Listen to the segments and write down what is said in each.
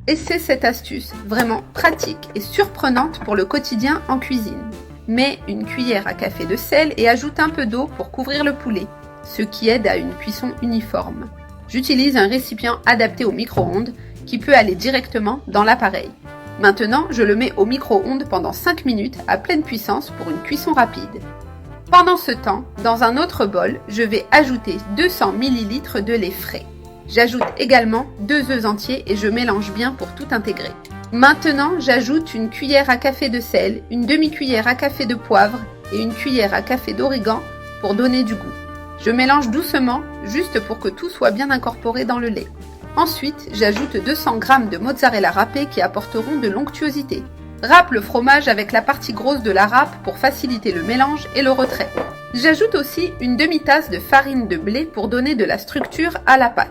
Essaie cette astuce, vraiment pratique et surprenante pour le quotidien en cuisine. Mets une cuillère à café de sel et ajoute un peu d'eau pour couvrir le poulet, ce qui aide à une cuisson uniforme. J'utilise un récipient adapté au micro-ondes qui peut aller directement dans l'appareil. Maintenant, je le mets au micro-ondes pendant 5 minutes à pleine puissance pour une cuisson rapide. Pendant ce temps, dans un autre bol, je vais ajouter 200 ml de lait frais. J'ajoute également 2 œufs entiers et je mélange bien pour tout intégrer. Maintenant, j'ajoute une cuillère à café de sel, une demi-cuillère à café de poivre et une cuillère à café d'origan pour donner du goût. Je mélange doucement, juste pour que tout soit bien incorporé dans le lait. Ensuite, j'ajoute 200 g de mozzarella râpée qui apporteront de l'onctuosité. Râpe le fromage avec la partie grosse de la râpe pour faciliter le mélange et le retrait. J'ajoute aussi une demi-tasse de farine de blé pour donner de la structure à la pâte.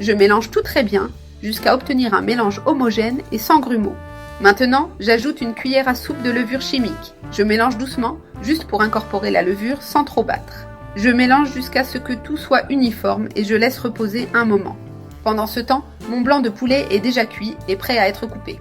Je mélange tout très bien jusqu'à obtenir un mélange homogène et sans grumeaux. Maintenant, j'ajoute une cuillère à soupe de levure chimique. Je mélange doucement, juste pour incorporer la levure sans trop battre. Je mélange jusqu'à ce que tout soit uniforme et je laisse reposer un moment. Pendant ce temps, mon blanc de poulet est déjà cuit et prêt à être coupé.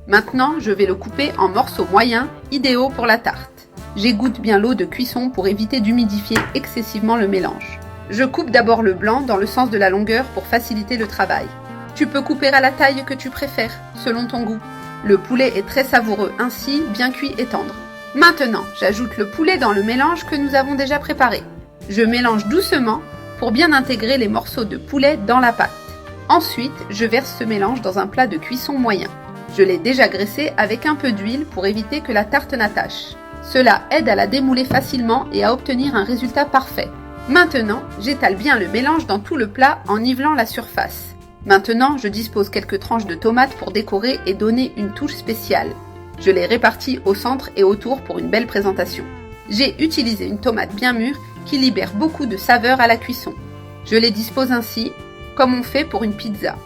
Maintenant, je vais le couper en morceaux moyens, idéaux pour la tarte. J'égoutte bien l'eau de cuisson pour éviter d'humidifier excessivement le mélange. Je coupe d'abord le blanc dans le sens de la longueur pour faciliter le travail. Tu peux couper à la taille que tu préfères, selon ton goût. Le poulet est très savoureux ainsi, bien cuit et tendre. Maintenant, j'ajoute le poulet dans le mélange que nous avons déjà préparé. Je mélange doucement pour bien intégrer les morceaux de poulet dans la pâte. Ensuite, je verse ce mélange dans un plat de cuisson moyen. Je l'ai déjà graissé avec un peu d'huile pour éviter que la tarte n'attache. Cela aide à la démouler facilement et à obtenir un résultat parfait. Maintenant, j'étale bien le mélange dans tout le plat en nivelant la surface. Maintenant, je dispose quelques tranches de tomates pour décorer et donner une touche spéciale. Je les répartis au centre et autour pour une belle présentation. J'ai utilisé une tomate bien mûre qui libère beaucoup de saveur à la cuisson. Je les dispose ainsi, comme on fait pour une pizza.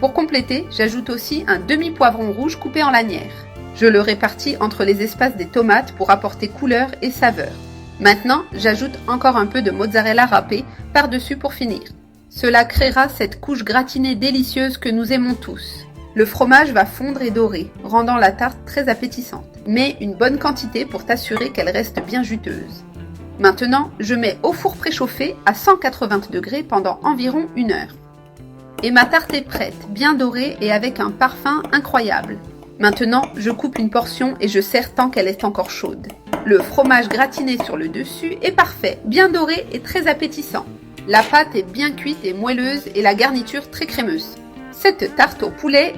Pour compléter, j'ajoute aussi un demi-poivron rouge coupé en lanières. Je le répartis entre les espaces des tomates pour apporter couleur et saveur. Maintenant, j'ajoute encore un peu de mozzarella râpée par-dessus pour finir. Cela créera cette couche gratinée délicieuse que nous aimons tous. Le fromage va fondre et dorer, rendant la tarte très appétissante. Mets une bonne quantité pour t'assurer qu'elle reste bien juteuse. Maintenant, je mets au four préchauffé à 180 degrés pendant environ 1 heure. Et ma tarte est prête, bien dorée et avec un parfum incroyable. Maintenant, je coupe une portion et je sers tant qu'elle est encore chaude. Le fromage gratiné sur le dessus est parfait, bien doré et très appétissant. La pâte est bien cuite et moelleuse et la garniture très crémeuse. Cette tarte au poulet